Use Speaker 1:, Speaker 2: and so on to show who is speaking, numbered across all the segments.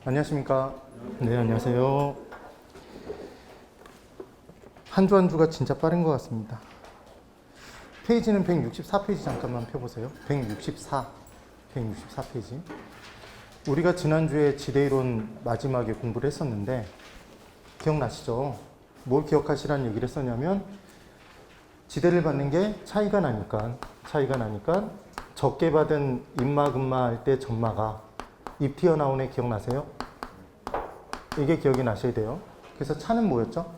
Speaker 1: 안녕하십니까? 네, 안녕하세요. 한 주 한 주가 진짜 빠른 것 같습니다. 페이지는 164페이지 잠깐만 펴보세요. 164페이지. 우리가 지난주에 지대이론 마지막에 공부를 했었는데 기억나시죠? 뭘 기억하시라는 얘기를 했었냐면 지대를 받는 게 차이가 나니까 적게 받은 입마 근마 할 때 점마가 입 튀어나온 애 기억나세요? 이게 기억이 나셔야 돼요. 그래서 차는 뭐였죠?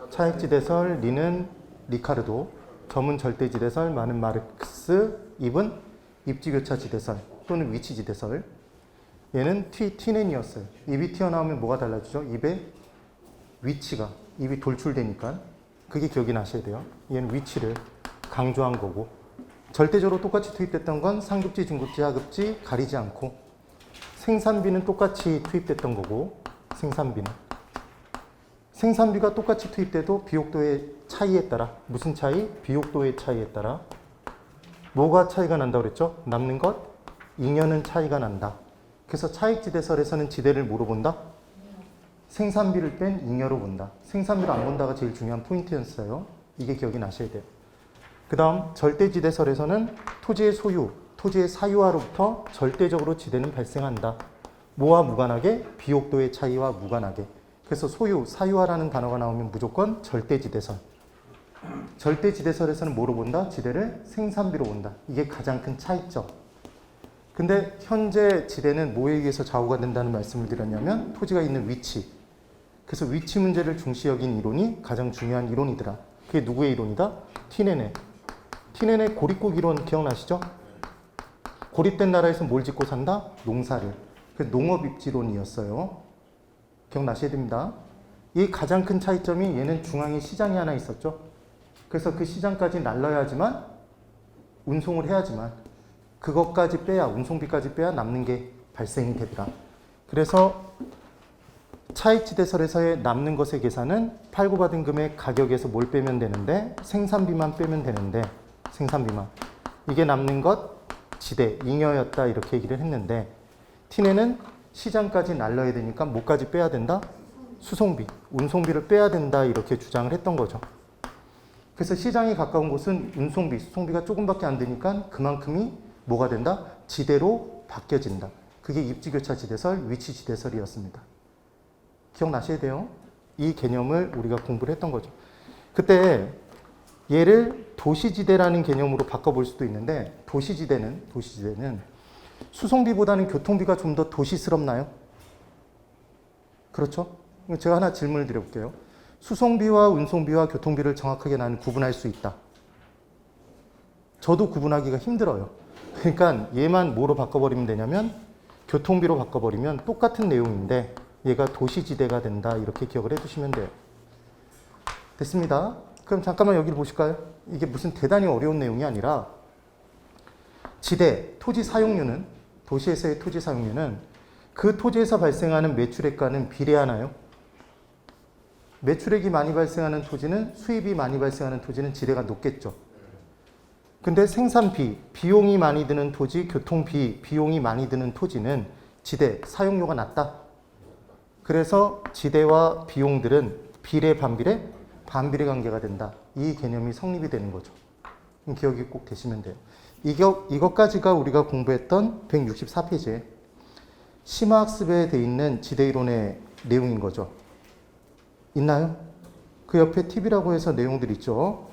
Speaker 1: 차액지대설, 리는 리카르도, 점은 절대지대설, 마는 마르크스, 입은 입지교차지대설 또는 위치지대설. 얘는 티넨이었어요. 입이 튀어나오면 뭐가 달라지죠? 입의 위치가, 입이 돌출되니까 그게 기억이 나셔야 돼요. 얘는 위치를 강조한 거고, 절대적으로 똑같이 투입됐던 건 상급지, 중급지, 하급지 가리지 않고, 생산비는 똑같이 투입됐던 거고, 생산비가 똑같이 투입돼도 비옥도의 차이에 따라, 무슨 차이? 비옥도의 차이에 따라 뭐가 차이가 난다고 그랬죠? 남는 것? 잉여는 차이가 난다. 그래서 차익지대설에서는 지대를 뭐로 본다? 생산비를 뺀 잉여로 본다. 생산비를 안 본다가 제일 중요한 포인트였어요. 이게 기억이 나셔야 돼요. 그 다음 절대지대설에서는 토지의 소유, 토지의 사유화로부터 절대적으로 지대는 발생한다. 뭐와 무관하게? 비옥도의 차이와 무관하게. 그래서 소유, 사유화라는 단어가 나오면 무조건 절대지대설. 절대지대설에서는 뭐로 본다? 지대를 생산비로 본다. 이게 가장 큰 차이점. 근데 현재 지대는 뭐에 의해서 좌우가 된다는 말씀을 드렸냐면 토지가 있는 위치. 그래서 위치 문제를 중시 여긴 이론이 가장 중요한 이론이더라. 그게 누구의 이론이다? 티넨의 고립국 이론 기억나시죠? 고립된 나라에서 뭘 짓고 산다? 농사를. 그 농업입지론이었어요. 기억나셔야 됩니다. 이 가장 큰 차이점이 얘는 중앙에 시장이 하나 있었죠. 그래서 그 시장까지 날라야지만 운송을 해야지만 그것까지 빼야, 운송비까지 빼야 남는 게 발생이 되더라. 그래서 차익지대설에서의 남는 것의 계산은 팔고받은 금액 가격에서 뭘 빼면 되는데 생산비만 빼면 되는데 생산비만. 이게 남는 것 지대, 잉여였다 이렇게 얘기를 했는데 티넨은 시장까지 날려야 되니까 뭐까지 빼야 된다? 수송비, 운송비를 빼야 된다 이렇게 주장을 했던 거죠. 그래서 시장이 가까운 곳은 운송비, 수송비가 조금밖에 안 되니까 그만큼이 뭐가 된다? 지대로 바뀌어진다. 그게 입지교차지대설, 위치지대설이었습니다. 기억나셔야 돼요. 이 개념을 우리가 공부를 했던 거죠. 그때 얘를 도시지대라는 개념으로 바꿔볼 수도 있는데 도시지대는 수송비보다는 교통비가 좀 더 도시스럽나요? 그렇죠? 제가 하나 질문을 드려볼게요. 수송비와 운송비와 교통비를 정확하게 나는 구분할 수 있다. 저도 구분하기가 힘들어요. 그러니까 얘만 뭐로 바꿔버리면 되냐면 교통비로 바꿔버리면 똑같은 내용인데 얘가 도시지대가 된다 이렇게 기억을 해두시면 돼요. 됐습니다. 그럼 잠깐만 여기를 보실까요? 이게 무슨 대단히 어려운 내용이 아니라 지대, 토지 사용료는 도시에서의 토지 사용료는 그 토지에서 발생하는 매출액과는 비례하나요? 매출액이 많이 발생하는 토지는 수입이 많이 발생하는 토지는 지대가 높겠죠. 근데 생산비, 비용이 많이 드는 토지, 교통비, 비용이 많이 드는 토지는 지대, 사용료가 낮다. 그래서 지대와 비용들은 비례, 반비례? 반비례 관계가 된다. 이 개념이 성립이 되는 거죠. 기억이 꼭 되시면 돼요. 이것까지가 우리가 공부했던 164페이지에 심화학습에 돼 있는 지대이론의 내용인 거죠. 있나요? 그 옆에 팁이라고 해서 내용들 있죠.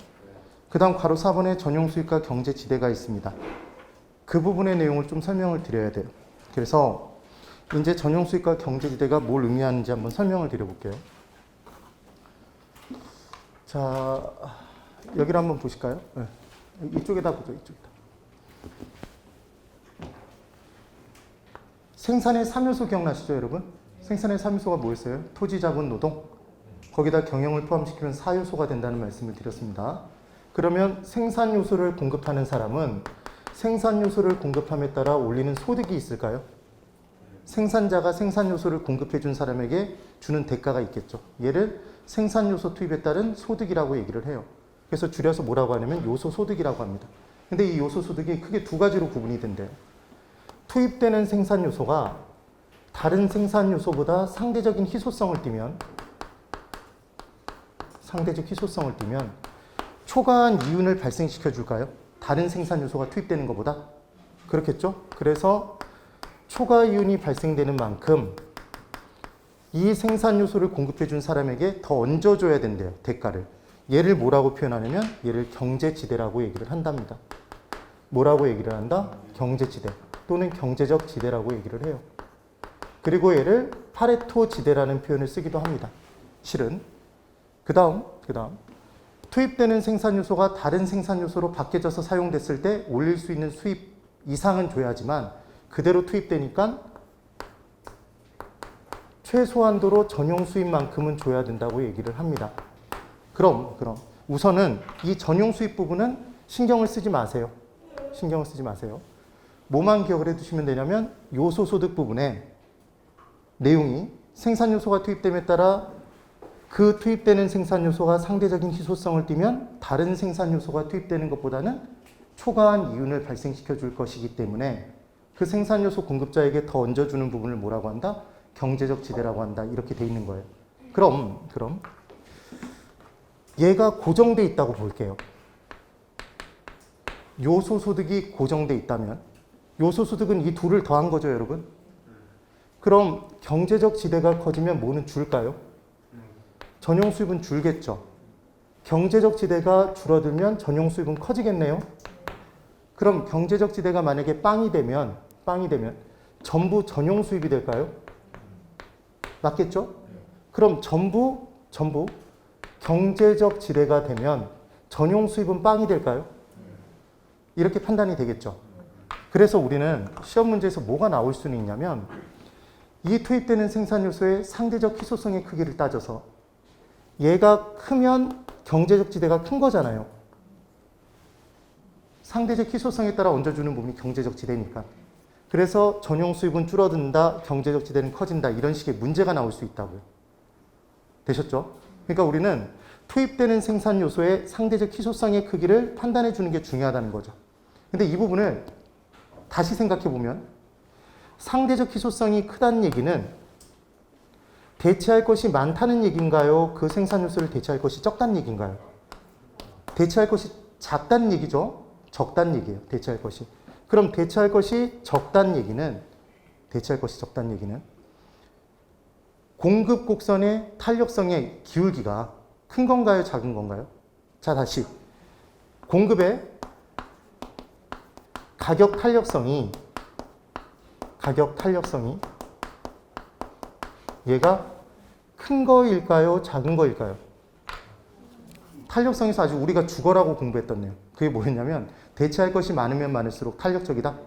Speaker 1: 그 다음 괄호 4번에 전용수익과 경제지대가 있습니다. 그 부분의 내용을 좀 설명을 드려야 돼요. 그래서 이제 전용수익과 경제지대가 뭘 의미하는지 한번 설명을 드려볼게요. 자, 여기를 한번 보실까요? 네. 이쪽에다 보죠, 이쪽에다. 생산의 3요소 기억나시죠, 여러분? 생산의 3요소가 뭐였어요? 토지, 자본, 노동. 거기다 경영을 포함시키면 4요소가 된다는 말씀을 드렸습니다. 그러면 생산 요소를 공급하는 사람은 생산 요소를 공급함에 따라 올리는 소득이 있을까요? 생산자가 생산 요소를 공급해 준 사람에게 주는 대가가 있겠죠. 얘를 생산 요소 투입에 따른 소득이라고 얘기를 해요. 그래서 줄여서 뭐라고 하냐면 요소 소득이라고 합니다. 근데 이 요소 소득이 크게 두 가지로 구분이 된대요. 투입되는 생산 요소가 다른 생산 요소보다 상대적인 희소성을 띠면 초과한 이윤을 발생시켜 줄까요? 다른 생산 요소가 투입되는 것보다? 그렇겠죠? 그래서 초과 이윤이 발생되는 만큼 이 생산 요소를 공급해 준 사람에게 더 얹어줘야 된대요. 대가를. 얘를 뭐라고 표현하냐면 얘를 경제지대라고 얘기를 한답니다. 뭐라고 얘기를 한다? 경제지대 또는 경제적 지대라고 얘기를 해요. 그리고 얘를 파레토 지대라는 표현을 쓰기도 합니다. 실은. 그 다음 투입되는 생산 요소가 다른 생산 요소로 바뀌어져서 사용됐을 때 올릴 수 있는 수입 이상은 줘야지만 그대로 투입되니까 최소한도로 전용 수입만큼은 줘야 된다고 얘기를 합니다. 그럼 우선은 이 전용 수입 부분은 신경을 쓰지 마세요. 뭐만 기억을 해두시면 되냐면 요소 소득 부분에 내용이 생산 요소가 투입됨에 따라 그 투입되는 생산 요소가 상대적인 희소성을 띠면 다른 생산 요소가 투입되는 것보다는 초과한 이윤을 발생시켜 줄 것이기 때문에 그 생산 요소 공급자에게 더 얹어주는 부분을 뭐라고 한다? 경제적 지대라고 한다. 이렇게 돼 있는 거예요. 그럼 얘가 고정돼 있다고 볼게요. 요소 소득이 고정돼 있다면 요소 소득은 이 둘을 더한 거죠, 여러분. 그럼 경제적 지대가 커지면 뭐는 줄까요? 전용 수입은 줄겠죠. 경제적 지대가 줄어들면 전용 수입은 커지겠네요. 그럼 경제적 지대가 만약에 빵이 되면 전부 전용 수입이 될까요? 맞겠죠? 그럼 전부 경제적 지대가 되면 전용 수입은 빵이 될까요? 이렇게 판단이 되겠죠. 그래서 우리는 시험 문제에서 뭐가 나올 수는 있냐면 이 투입되는 생산 요소의 상대적 희소성의 크기를 따져서 얘가 크면 경제적 지대가 큰 거잖아요. 상대적 희소성에 따라 얹어주는 부분이 경제적 지대니까. 그래서 전용 수입은 줄어든다, 경제적 지대는 커진다 이런 식의 문제가 나올 수 있다고요. 되셨죠? 그러니까 우리는 투입되는 생산 요소의 상대적 희소성의 크기를 판단해 주는 게 중요하다는 거죠. 근데 이 부분을 다시 생각해 보면 상대적 희소성이 크다는 얘기는 대체할 것이 많다는 얘기인가요? 그 생산 요소를 대체할 것이 적다는 얘기인가요? 대체할 것이 작다는 얘기죠. 적다는 얘기예요. 대체할 것이. 그럼 대체할 것이 적다는 얘기는 공급 곡선의 탄력성의 기울기가 큰 건가요? 작은 건가요? 자, 다시. 공급의 가격 탄력성이 얘가 큰 거일까요? 작은 거일까요? 탄력성에서 아주 우리가 죽어라고 공부했던 내용. 그게 뭐였냐면 대체할 것이 많으면 많을수록 탄력적이다.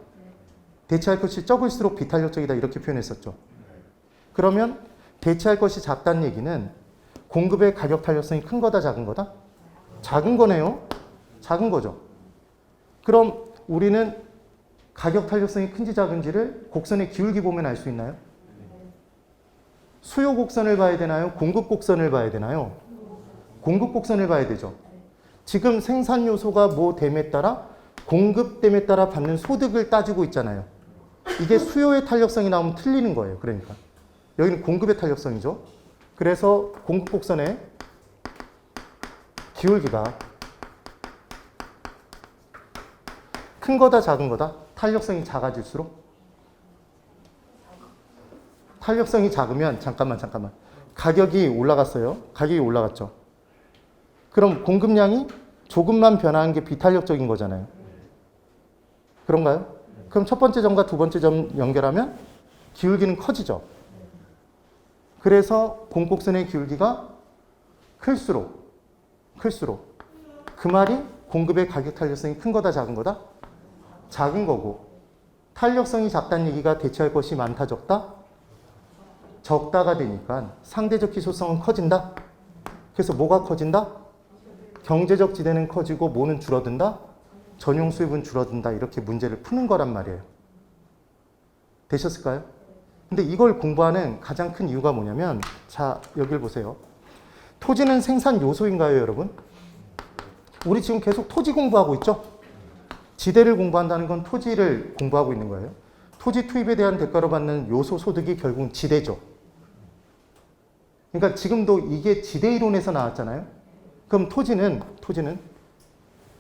Speaker 1: 대체할 것이 적을수록 비탄력적이다. 이렇게 표현했었죠. 그러면 대체할 것이 작다는 얘기는 공급의 가격 탄력성이 큰 거다, 작은 거다? 작은 거네요. 작은 거죠. 그럼 우리는 가격 탄력성이 큰지 작은지를 곡선의 기울기 보면 알 수 있나요? 수요 곡선을 봐야 되나요? 공급 곡선을 봐야 되나요? 공급 곡선을 봐야 되죠. 지금 생산 요소가 뭐 됨에 따라 공급됨에 따라 받는 소득을 따지고 있잖아요. 이게 수요의 탄력성이 나오면 틀리는 거예요. 그러니까 여기는 공급의 탄력성이죠. 그래서 공급 곡선의 기울기가 큰 거다, 작은 거다? 탄력성이 작아질수록? 탄력성이 작으면 잠깐만. 가격이 올라갔어요. 가격이 올라갔죠. 그럼 공급량이 조금만 변화한 게 비탄력적인 거잖아요. 그런가요? 그럼 첫 번째 점과 두 번째 점 연결하면 기울기는 커지죠. 그래서 공곡선의 기울기가 클수록 그 말이 공급의 가격 탄력성이 큰 거다, 작은 거다? 작은 거고, 탄력성이 작다는 얘기가 대체할 것이 많다, 적다? 적다가 되니까 상대적 희소성은 커진다. 그래서 뭐가 커진다? 경제적 지대는 커지고 뭐는 줄어든다? 전용 수입은 줄어든다. 이렇게 문제를 푸는 거란 말이에요. 되셨을까요? 근데 이걸 공부하는 가장 큰 이유가 뭐냐면, 자, 여길 보세요. 토지는 생산 요소인가요, 여러분? 우리 지금 계속 토지 공부하고 있죠? 지대를 공부한다는 건 토지를 공부하고 있는 거예요. 토지 투입에 대한 대가로 받는 요소 소득이 결국 지대죠. 그러니까 지금도 이게 지대 이론에서 나왔잖아요. 그럼 토지는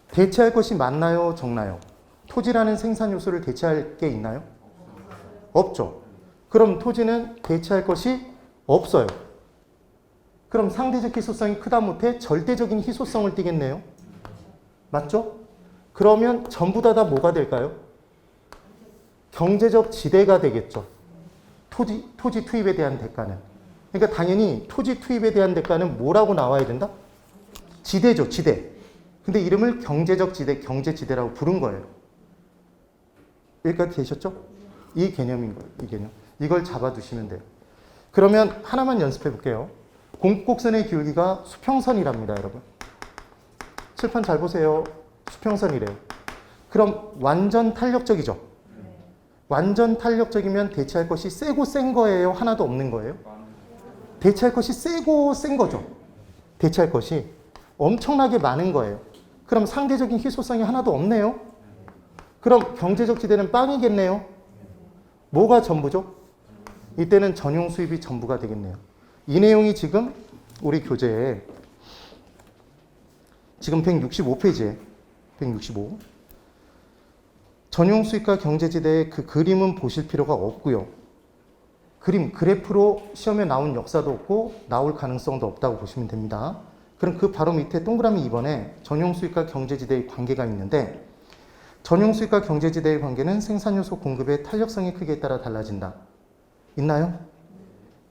Speaker 1: 대체할 것이 많나요? 적나요? 토지라는 생산 요소를 대체할 게 있나요? 없죠. 그럼 토지는 대체할 것이 없어요. 그럼 상대적 희소성이 크다 못해 절대적인 희소성을 띠겠네요. 맞죠? 그러면 전부 다 뭐가 될까요? 경제적 지대가 되겠죠. 토지 투입에 대한 대가는. 그러니까 당연히 토지 투입에 대한 대가는 뭐라고 나와야 된다? 지대죠, 지대. 근데 이름을 경제적 지대, 경제지대라고 부른 거예요. 여기까지 되셨죠? 이 개념인 거예요, 이 개념. 이걸 잡아두시면 돼요. 그러면 하나만 연습해 볼게요. 공곡선의 기울기가 수평선이랍니다, 여러분. 칠판 잘 보세요. 수평선이래요. 그럼 완전 탄력적이죠? 완전 탄력적이면 대체할 것이 세고 센 거예요? 하나도 없는 거예요? 대체할 것이 세고 센 거죠. 대체할 것이 엄청나게 많은 거예요. 그럼 상대적인 희소성이 하나도 없네요. 그럼 경제적 지대는 빵이겠네요. 뭐가 전부죠? 이때는 전용 수입이 전부가 되겠네요. 이 내용이 지금 우리 교재에 지금 165페이지에 165 전용 수입과 경제지대의 그 그림은 보실 필요가 없고요. 그래프로 시험에 나온 역사도 없고 나올 가능성도 없다고 보시면 됩니다. 그럼 그 바로 밑에 동그라미 2번에 전용 수입과 경제지대의 관계가 있는데 전용 수입과 경제지대의 관계는 생산요소 공급의 탄력성의 크기에 따라 달라진다. 있나요?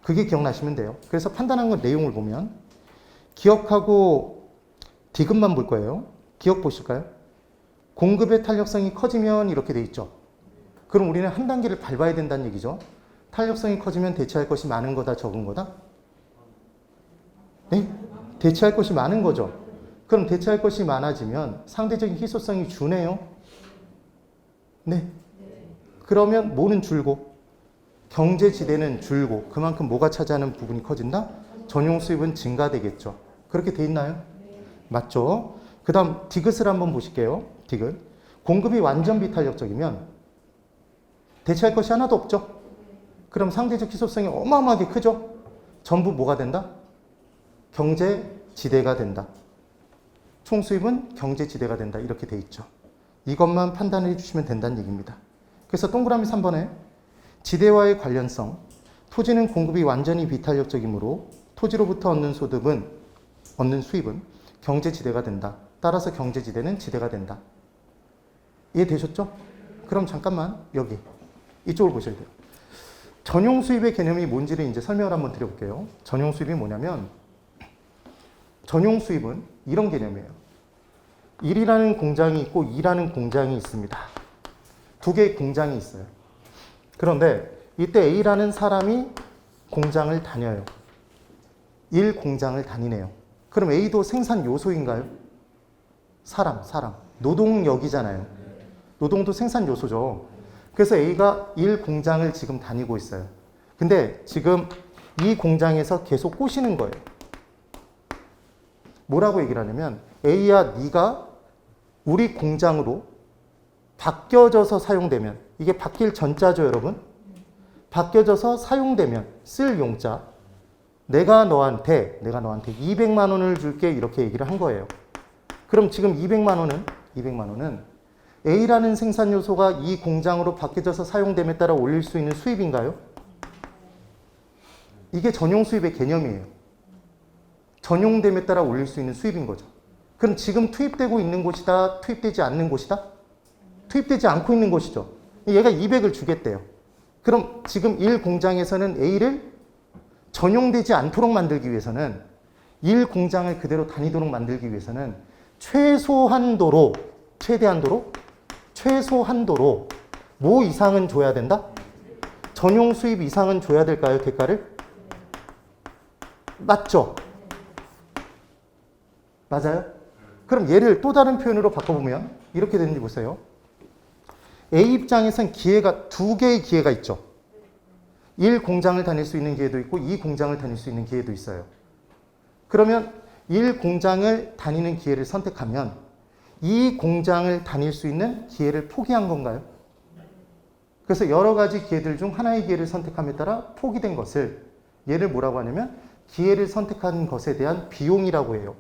Speaker 1: 그게 기억나시면 돼요. 그래서 판단한 건 내용을 보면 기억하고 디귿만 볼 거예요. 기억 보실까요? 공급의 탄력성이 커지면 이렇게 돼 있죠. 그럼 우리는 한 단계를 밟아야 된다는 얘기죠. 탄력성이 커지면 대체할 것이 많은 거다, 적은 거다? 네? 대체할 것이 많은 거죠. 그럼 대체할 것이 많아지면 상대적인 희소성이 주네요. 네. 그러면 뭐는 줄고 경제지대는 줄고 그만큼 뭐가 차지하는 부분이 커진다? 전용 수입은 증가되겠죠. 그렇게 돼 있나요? 맞죠? 그 다음 디귿을 한번 보실게요. 디귿. 공급이 완전 비탄력적이면 대체할 것이 하나도 없죠. 그럼 상대적 희소성이 어마어마하게 크죠. 전부 뭐가 된다? 경제지대가 된다. 총수입은 경제지대가 된다. 이렇게 돼 있죠. 이것만 판단해 주시면 된다는 얘기입니다. 그래서 동그라미 3번에 지대와의 관련성. 토지는 공급이 완전히 비탄력적이므로 토지로부터 얻는 수입은 경제지대가 된다. 따라서 경제지대는 지대가 된다. 이해되셨죠? 그럼 잠깐만 여기 이쪽을 보셔야 돼요. 전용 수입의 개념이 뭔지를 이제 설명을 한번 드려볼게요. 전용 수입이 뭐냐면 전용 수입은 이런 개념이에요. 1이라는 공장이 있고 2라는 공장이 있습니다. 두 개의 공장이 있어요. 그런데 이때 A라는 사람이 공장을 다녀요. 1 공장을 다니네요. 그럼 A도 생산 요소인가요? 사람. 노동력이잖아요. 노동도 생산 요소죠. 그래서 A가 1 공장을 지금 다니고 있어요. 근데 지금 이 공장에서 계속 꼬시는 거예요. 뭐라고 얘기를 하냐면 A야 네가 우리 공장으로 바뀌어져서 사용되면 이게 바뀔 전자죠 여러분. 바뀌어져서 사용되면 쓸 용자 내가 너한테 200만 원을 줄게 이렇게 얘기를 한 거예요. 그럼 지금 200만 원은 A라는 생산 요소가 이 공장으로 바뀌어져서 사용됨에 따라 올릴 수 있는 수입인가요? 이게 전용 수입의 개념이에요. 전용됨에 따라 올릴 수 있는 수입인 거죠. 그럼 지금 투입되고 있는 곳이다, 투입되지 않는 곳이다? 투입되지 않고 있는 곳이죠. 얘가 200을 주겠대요. 그럼 지금 1 공장에서는 A를 전용되지 않도록 만들기 위해서는 1 공장을 그대로 다니도록 만들기 위해서는 최소한도로 뭐 이상은 줘야 된다? 전용 수입 이상은 줘야 될까요? 대가를? 맞죠? 맞아요? 그럼 얘를 또 다른 표현으로 바꿔보면 이렇게 되는지 보세요. A 입장에선 기회가 두 개의 기회가 있죠. 1 공장을 다닐 수 있는 기회도 있고 2 공장을 다닐 수 있는 기회도 있어요. 그러면 1 공장을 다니는 기회를 선택하면 2 공장을 다닐 수 있는 기회를 포기한 건가요? 그래서 여러 가지 기회들 중 하나의 기회를 선택함에 따라 포기된 것을 얘를 뭐라고 하냐면 기회를 선택한 것에 대한 비용이라고 해요.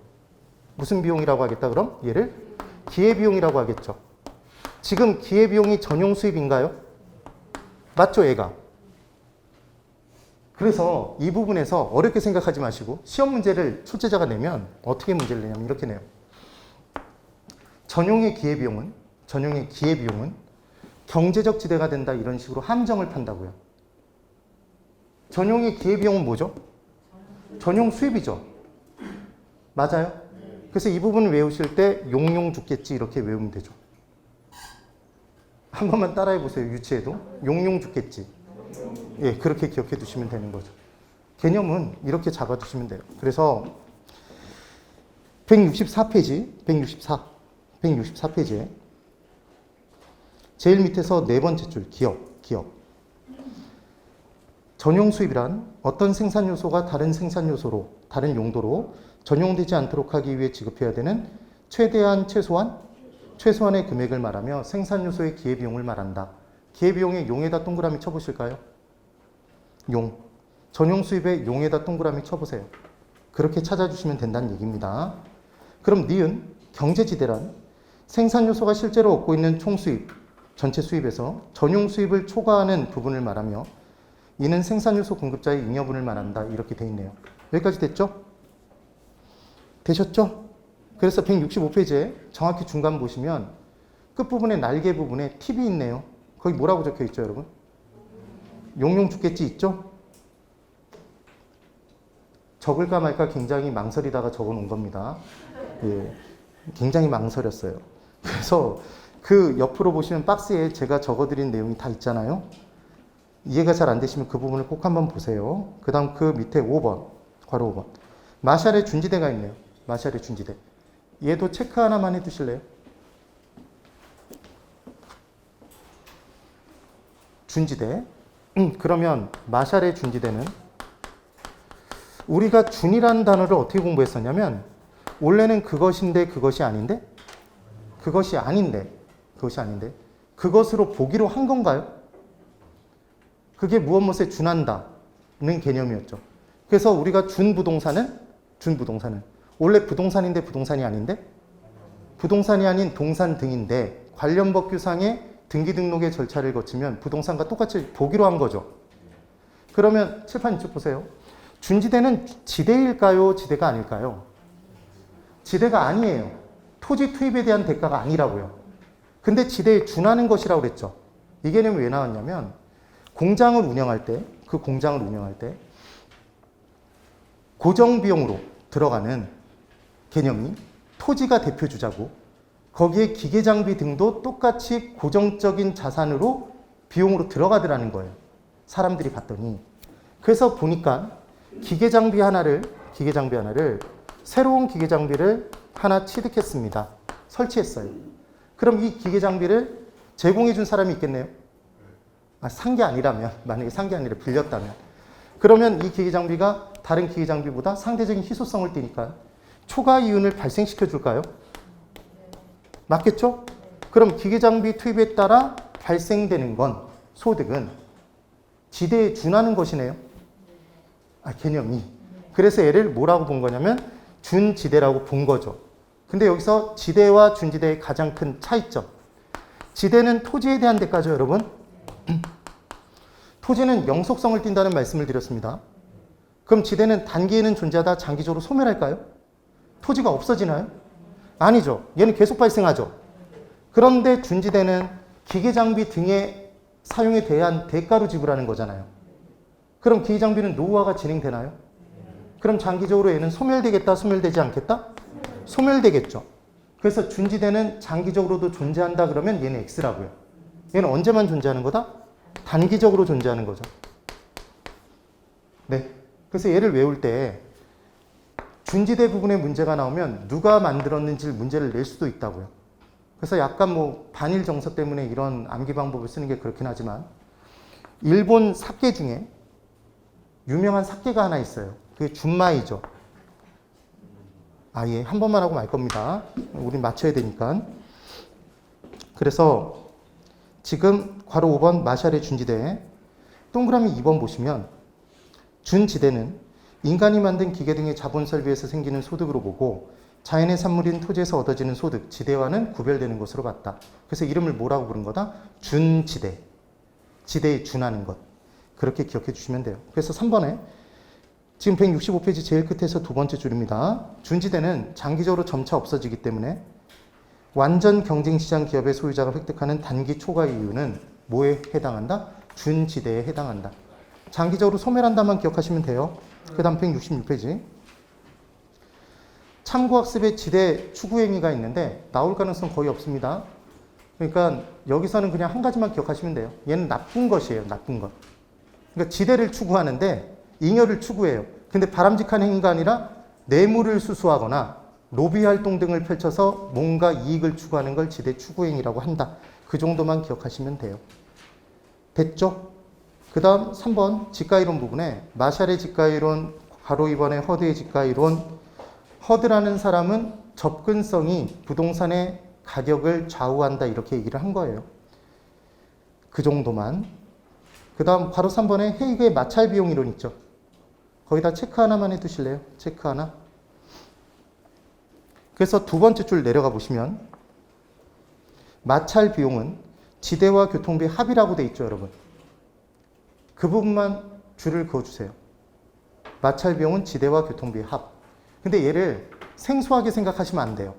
Speaker 1: 무슨 비용이라고 하겠다 그럼? 얘를 기회비용이라고 하겠죠. 지금 기회비용이 전용 수입인가요? 맞죠, 얘가? 그래서 이 부분에서 어렵게 생각하지 마시고 시험 문제를 출제자가 내면 어떻게 문제를 내냐면 이렇게 내요. 전용의 기회비용은 경제적 지대가 된다 이런 식으로 함정을 판다고요. 전용의 기회비용은 뭐죠? 전용 수입이죠. 맞아요? 그래서 이 부분을 외우실 때 용용 죽겠지 이렇게 외우면 되죠. 한 번만 따라해 보세요. 유치해도 용용 죽겠지. 예, 그렇게 기억해 두시면 되는 거죠. 개념은 이렇게 잡아 두시면 돼요. 그래서 164페이지, 164페이지에 제일 밑에서 네 번째 줄 기업. 전용 수입이란 어떤 생산 요소가 다른 생산 요소로, 다른 용도로 전용되지 않도록 하기 위해 지급해야 되는 최소한의 금액을 말하며 생산 요소의 기회비용을 말한다. 기회비용의 용에다 동그라미 쳐보실까요? 용. 전용 수입의 용에다 동그라미 쳐보세요. 그렇게 찾아주시면 된다는 얘기입니다. 그럼 니은 경제지대란 생산 요소가 실제로 얻고 있는 총 수입, 전체 수입에서 전용 수입을 초과하는 부분을 말하며 이는 생산 요소 공급자의 잉여분을 말한다. 이렇게 돼 있네요. 여기까지 됐죠? 되셨죠? 그래서 165페이지에 정확히 중간 보시면 끝부분에 날개 부분에 팁이 있네요. 거기 뭐라고 적혀 있죠, 여러분? 용용 죽겠지 있죠? 적을까 말까 굉장히 망설이다가 적어 놓은 겁니다. 예, 굉장히 망설였어요. 그래서 그 옆으로 보시면 박스에 제가 적어드린 내용이 다 있잖아요. 이해가 잘 안 되시면 그 부분을 꼭 한번 보세요. 그 다음 그 밑에 5번, 괄호 5번. 마샬의 준지대가 있네요. 마샬의 준지대. 얘도 체크 하나만 해두실래요? 준지대. 그러면 마샬의 준지대는 우리가 준이라는 단어를 어떻게 공부했었냐면 원래는 그것인데 그것이 아닌데 그것으로 보기로 한 건가요? 그게 무엇 무엇에 준한다는 개념이었죠. 그래서 우리가 준부동산은 원래 부동산인데 부동산이 아닌데 부동산이 아닌 동산 등인데 관련 법규상의 등기 등록의 절차를 거치면 부동산과 똑같이 보기로 한 거죠. 그러면 칠판 이쪽 보세요. 준지대는 지대일까요? 지대가 아닐까요? 지대가 아니에요. 토지 투입에 대한 대가가 아니라고요. 근데 지대에 준하는 것이라고 그랬죠. 이 개념이 왜 나왔냐면 공장을 운영할 때 고정비용으로 들어가는 개념이 토지가 대표주자고 거기에 기계장비 등도 똑같이 고정적인 자산으로 비용으로 들어가더라는 거예요. 사람들이 봤더니. 그래서 보니까 기계장비 하나를 새로운 기계장비를 하나 취득했습니다. 설치했어요. 그럼 이 기계장비를 제공해 준 사람이 있겠네요. 산 게 아니라면, 만약에 산 게 아니라 빌렸다면. 그러면 이 기계장비가 다른 기계장비보다 상대적인 희소성을 띠니까 초과 이윤을 발생시켜 줄까요? 맞겠죠? 그럼 기계장비 투입에 따라 발생되는 건 소득은 지대에 준하는 것이네요. 개념이. 그래서 얘를 뭐라고 본 거냐면 준지대라고 본 거죠. 근데 여기서 지대와 준지대의 가장 큰 차이점. 지대는 토지에 대한 대가죠, 여러분. 토지는 영속성을 띈다는 말씀을 드렸습니다. 그럼 지대는 단기에는 존재하다 장기적으로 소멸할까요? 토지가 없어지나요? 아니죠. 얘는 계속 발생하죠. 그런데 준지대는 기계장비 등의 사용에 대한 대가로 지불하는 거잖아요. 그럼 기계장비는 노후화가 진행되나요? 그럼 장기적으로 얘는 소멸되겠다, 소멸되지 않겠다? 소멸되겠죠. 그래서 준지대는 장기적으로도 존재한다 그러면 얘는 X라고요. 얘는 언제만 존재하는 거다? 단기적으로 존재하는 거죠. 네. 그래서 얘를 외울 때 준지대 부분에 문제가 나오면 누가 만들었는지 문제를 낼 수도 있다고요. 그래서 약간 반일 정서 때문에 이런 암기 방법을 쓰는 게 그렇긴 하지만 일본 삭개 중에 유명한 삭개가 하나 있어요. 그게 준마이죠. 예. 한 번만 하고 말 겁니다. 우린 맞춰야 되니까. 그래서 지금 괄호 5번 마샬의 준지대, 동그라미 2번 보시면 준지대는 인간이 만든 기계 등의 자본 설비에서 생기는 소득으로 보고 자연의 산물인 토지에서 얻어지는 소득, 지대와는 구별되는 것으로 봤다. 그래서 이름을 뭐라고 부른 거다? 준지대. 지대에 준하는 것. 그렇게 기억해 주시면 돼요. 그래서 3번에 지금 165페이지 제일 끝에서 두 번째 줄입니다. 준지대는 장기적으로 점차 없어지기 때문에 완전 경쟁시장 기업의 소유자가 획득하는 단기 초과의 이유는 뭐에 해당한다? 준지대에 해당한다. 장기적으로 소멸한다만 기억하시면 돼요. 그 다음 166페이지. 참고학습의 지대 추구행위가 있는데 나올 가능성 거의 없습니다. 그러니까 여기서는 그냥 한 가지만 기억하시면 돼요. 얘는 나쁜 것이에요. 나쁜 것. 그러니까 지대를 추구하는데 잉여를 추구해요. 근데 바람직한 행위가 아니라 뇌물을 수수하거나 로비 활동 등을 펼쳐서 뭔가 이익을 추구하는 걸 지대 추구행위라고 한다. 그 정도만 기억하시면 돼요. 됐죠? 그 다음 3번 직가이론 부분에 마샬의 직가이론, 괄호 2번의 허드의 직가이론. 허드라는 사람은 접근성이 부동산의 가격을 좌우한다 이렇게 얘기를 한 거예요. 그 정도만. 그 다음 괄호 3번에 헤이그의 마찰 비용 이론 있죠. 거기다 체크 하나만 해두실래요? 체크 하나. 그래서 두 번째 줄 내려가 보시면 마찰 비용은 지대와 교통비 합이라고 돼 있죠, 여러분. 그 부분만 줄을 그어주세요. 마찰 비용은 지대와 교통비 합. 근데 얘를 생소하게 생각하시면 안 돼요.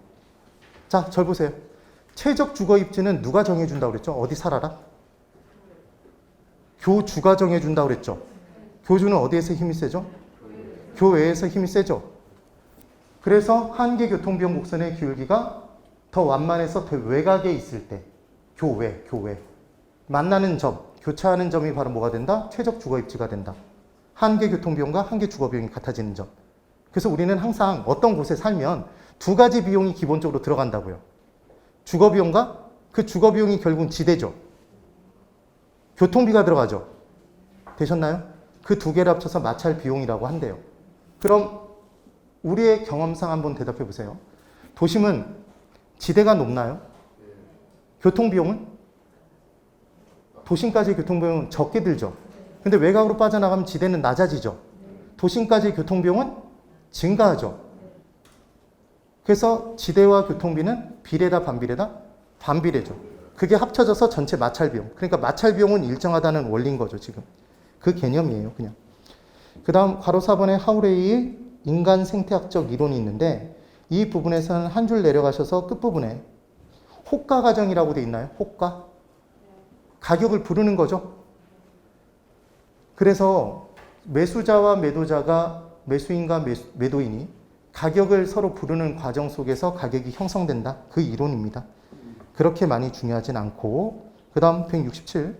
Speaker 1: 자, 절 보세요. 최적 주거 입지는 누가 정해준다고 그랬죠? 어디 살아라? 교주가 정해준다고 그랬죠? 교주는 어디에서 힘이 세죠? 교외에서 힘이 세죠? 그래서 한계 교통비용 곡선의 기울기가 더 완만해서 더 외곽에 있을 때 교외 만나는 점, 교차하는 점이 바로 뭐가 된다? 최적 주거 입지가 된다. 한계 교통비용과 한계 주거 비용이 같아지는 점. 그래서 우리는 항상 어떤 곳에 살면 두 가지 비용이 기본적으로 들어간다고요. 주거 비용과 그 주거 비용이 결국은 지대죠. 교통비가 들어가죠. 되셨나요? 그 두 개를 합쳐서 마찰 비용이라고 한대요. 그럼 우리의 경험상 한번 대답해 보세요. 도심은 지대가 높나요? 교통비용은? 도심까지의 교통비용은 적게 들죠. 근데 외곽으로 빠져나가면 지대는 낮아지죠. 도심까지의 교통비용은 증가하죠. 그래서 지대와 교통비는 비례다 반비례다? 반비례죠. 그게 합쳐져서 전체 마찰 비용. 그러니까 마찰 비용은 일정하다는 원리인 거죠, 지금. 그 개념이에요, 그냥. 그 다음 괄호 4번에 하우레이의 인간 생태학적 이론이 있는데 이 부분에서는 한 줄 내려가셔서 끝부분에 호가 가정이라고 돼 있나요? 호가? 가격을 부르는 거죠. 그래서 매수자와 매도자가 매수인과 매도인이 가격을 서로 부르는 과정 속에서 가격이 형성된다. 그 이론입니다. 그렇게 많이 중요하진 않고 그 다음 167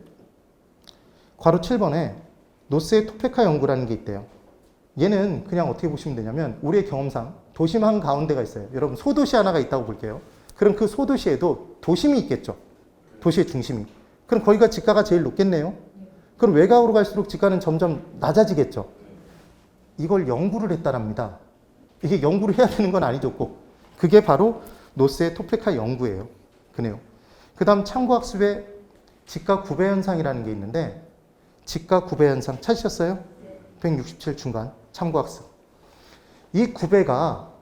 Speaker 1: 괄호 7번에 노스의 토페카 연구라는 게 있대요. 얘는 그냥 어떻게 보시면 되냐면 우리의 경험상 도심 한가운데가 있어요. 여러분 소도시 하나가 있다고 볼게요. 그럼 그 소도시에도 도심이 있겠죠. 도시의 중심이. 그럼 거기가 지가가 제일 높겠네요. 그럼 외곽으로 갈수록 지가는 점점 낮아지겠죠. 이걸 연구를 했다랍니다. 이게 연구를 해야 되는 건 아니죠, 꼭. 그게 바로 노스의 토페카 연구예요. 그네요. 그 다음 참고학습의 지가 구배 현상이라는 게 있는데 지가 구배 현상 찾으셨어요? 167 중간 참고학습. 이 구배가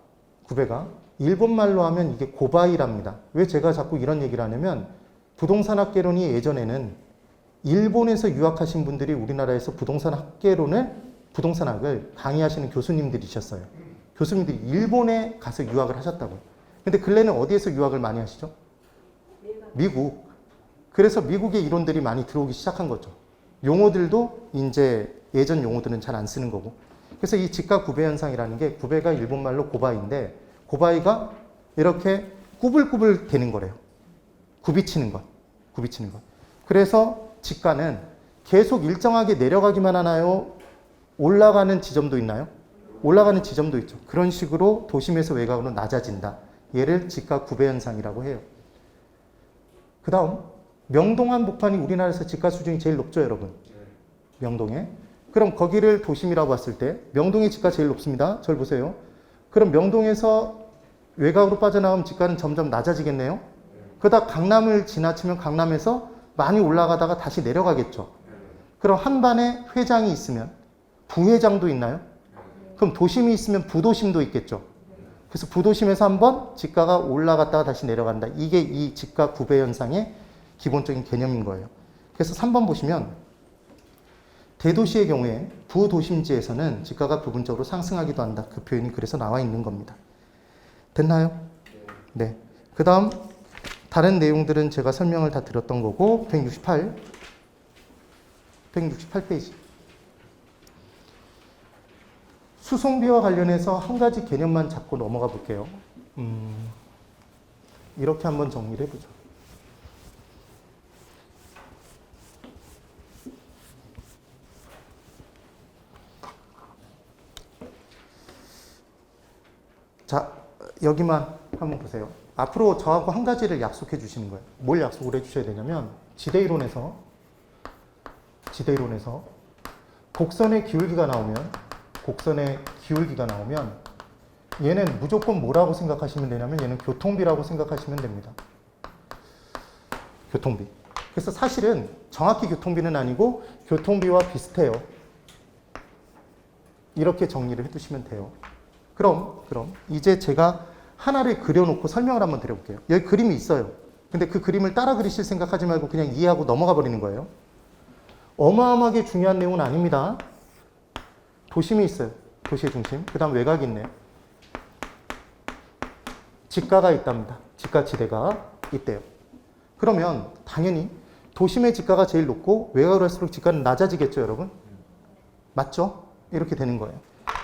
Speaker 1: 일본말로 하면 이게 고바이랍니다. 왜 제가 자꾸 이런 얘기를 하냐면 부동산학개론이 예전에는 일본에서 유학하신 분들이 우리나라에서 부동산학을 강의하시는 교수님들이셨어요. 교수님들이 일본에 가서 유학을 하셨다고요. 근데 근래는 어디에서 유학을 많이 하시죠? 미국. 그래서 미국의 이론들이 많이 들어오기 시작한 거죠. 용어들도 이제 예전 용어들은 잘 안 쓰는 거고. 그래서 이 지가 구배 현상이라는 게 구배가 일본말로 고바이인데 고바이가 이렇게 꾸불꾸불 되는 거래요. 굽이치는 것. 그래서 지가는 계속 일정하게 내려가기만 하나요? 올라가는 지점도 있나요? 올라가는 지점도 있죠. 그런 식으로 도심에서 외곽으로 낮아진다. 얘를 지가 구배 현상이라고 해요. 그 다음 명동 한복판이 우리나라에서 지가 수준이 제일 높죠, 여러분? 명동에. 그럼 거기를 도심이라고 봤을 때 명동의 지가 제일 높습니다. 절 보세요. 그럼 명동에서 외곽으로 빠져나가면 지가는 점점 낮아지겠네요. 그러다 강남을 지나치면 강남에서 많이 올라가다가 다시 내려가겠죠. 그럼 한 반에 회장이 있으면 부회장도 있나요? 그럼 도심이 있으면 부도심도 있겠죠. 그래서 부도심에서 한번 지가가 올라갔다가 다시 내려간다. 이게 이 지가 구배 현상의 기본적인 개념인 거예요. 그래서 3번 보시면 대도시의 경우에 부도심지에서는 지가가 부분적으로 상승하기도 한다. 그 표현이 그래서 나와 있는 겁니다. 됐나요? 네. 그 다음 다른 내용들은 제가 설명을 다 드렸던 거고 168페이지. 수송비와 관련해서 한 가지 개념만 잡고 넘어가 볼게요. 이렇게 한번 정리를 해보죠. 자, 여기만 한번 보세요. 앞으로 저하고 한 가지를 약속해 주시는 거예요. 뭘 약속을 해 주셔야 되냐면 지대이론에서 곡선의 기울기가 나오면 얘는 무조건 뭐라고 생각하시면 되냐면 얘는 교통비라고 생각하시면 됩니다. 교통비. 그래서 사실은 정확히 교통비는 아니고 교통비와 비슷해요. 이렇게 정리를 해두시면 돼요. 그럼 이제 제가 하나를 그려놓고 설명을 한번 드려볼게요. 여기 그림이 있어요. 근데 그 그림을 따라 그리실 생각하지 말고 그냥 이해하고 넘어가 버리는 거예요. 어마어마하게 중요한 내용은 아닙니다. 도심이 있어요. 도시의 중심. 그 다음 외곽이 있네요. 지가가 있답니다. 지가지대가 있대요. 그러면 당연히 도심의 지가가 제일 높고 외곽으로 할수록 지가는 낮아지겠죠, 여러분? 맞죠? 이렇게 되는 거예요.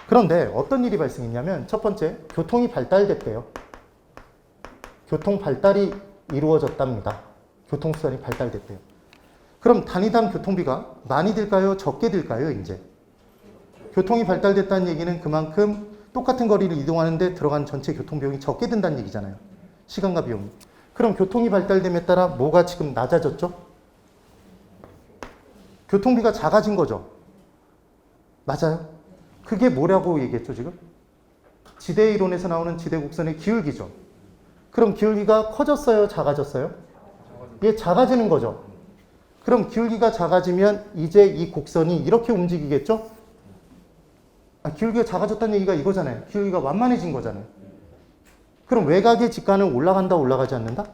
Speaker 1: 그런데 어떤 일이 발생했냐면 첫 번째, 교통이 발달됐대요. 교통 발달이 이루어졌답니다. 교통수단이 발달됐대요. 그럼 단위당 교통비가 많이 들까요? 적게 들까요? 이제 교통이 발달됐다는 얘기는 그만큼 똑같은 거리를 이동하는데 들어간 전체 교통비용이 적게 든다는 얘기잖아요. 시간과 비용이. 그럼 교통이 발달됨에 따라 뭐가 지금 낮아졌죠? 교통비가 작아진 거죠. 맞아요? 그게 뭐라고 얘기했죠, 지금? 지대 이론에서 나오는 지대 곡선의 기울기죠. 그럼 기울기가 커졌어요, 작아졌어요? 얘 작아지는 거죠. 그럼 기울기가 작아지면 이제 이 곡선이 이렇게 움직이겠죠? 기울기가 작아졌다는 얘기가 이거잖아요. 기울기가 완만해진 거잖아요. 그럼 외곽의 지가는 올라간다, 올라가지 않는다?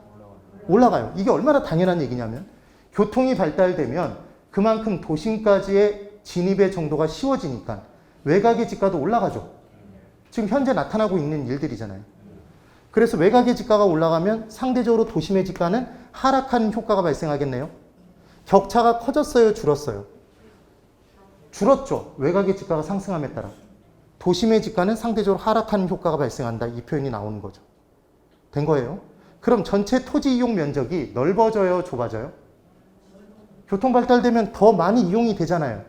Speaker 1: 올라가요. 이게 얼마나 당연한 얘기냐면 교통이 발달되면 그만큼 도심까지의 진입의 정도가 쉬워지니까 외곽의 지가도 올라가죠. 지금 현재 나타나고 있는 일들이잖아요. 그래서 외곽의 지가가 올라가면 상대적으로 도심의 지가는 하락하는 효과가 발생하겠네요. 격차가 커졌어요, 줄었어요? 줄었죠. 외곽의 지가가 상승함에 따라. 도심의 지가는 상대적으로 하락하는 효과가 발생한다. 이 표현이 나오는 거죠. 된 거예요. 그럼 전체 토지 이용 면적이 넓어져요, 좁아져요? 교통 발달되면 더 많이 이용이 되잖아요.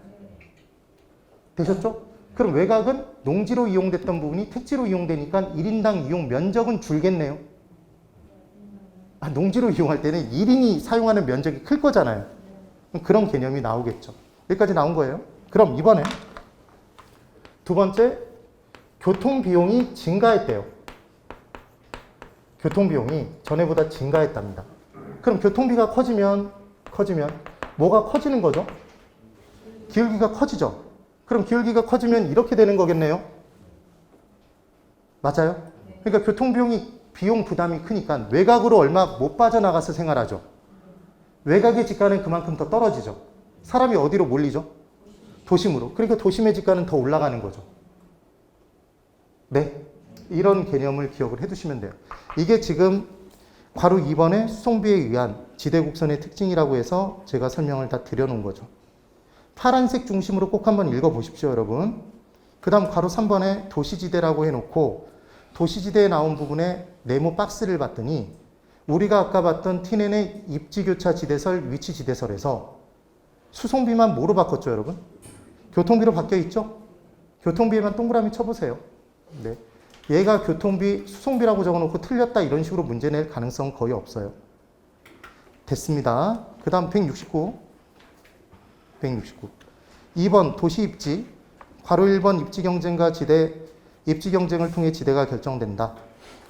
Speaker 1: 되셨죠? 그럼 외곽은 농지로 이용됐던 부분이 택지로 이용되니까 1인당 이용 면적은 줄겠네요. 농지로 이용할 때는 1인이 사용하는 면적이 클 거잖아요. 그런 개념이 나오겠죠. 여기까지 나온 거예요. 그럼 이번에 두 번째, 교통비용이 증가했대요. 교통비용이 전에보다 증가했답니다. 그럼 교통비가 커지면 뭐가 커지는 거죠? 기울기가 커지죠. 그럼 기울기가 커지면 이렇게 되는 거겠네요. 맞아요? 그러니까 교통비용이 비용 부담이 크니까 외곽으로 얼마 못 빠져나가서 생활하죠. 외곽의 지가는 그만큼 더 떨어지죠. 사람이 어디로 몰리죠? 도심으로. 그러니까 도심의 지가는 더 올라가는 거죠. 네. 이런 개념을 기억을 해두시면 돼요. 이게 지금 괄호 2번의 수송비에 의한 지대곡선의 특징이라고 해서 제가 설명을 다 드려놓은 거죠. 파란색 중심으로 꼭 한번 읽어보십시오, 여러분. 그 다음 괄호 3번에 도시지대라고 해놓고 도시지대에 나온 부분에 네모 박스를 봤더니 우리가 아까 봤던 T넨의 입지교차 지대설, 위치 지대설에서 수송비만 뭐로 바꿨죠, 여러분? 교통비로 바뀌어 있죠? 교통비에만 동그라미 쳐보세요. 네. 얘가 교통비, 수송비라고 적어놓고 틀렸다 이런 식으로 문제 낼 가능성은 거의 없어요. 됐습니다. 그 다음 169. 2번 도시 입지. 괄호 1번 입지 경쟁과 지대, 입지 경쟁을 통해 지대가 결정된다.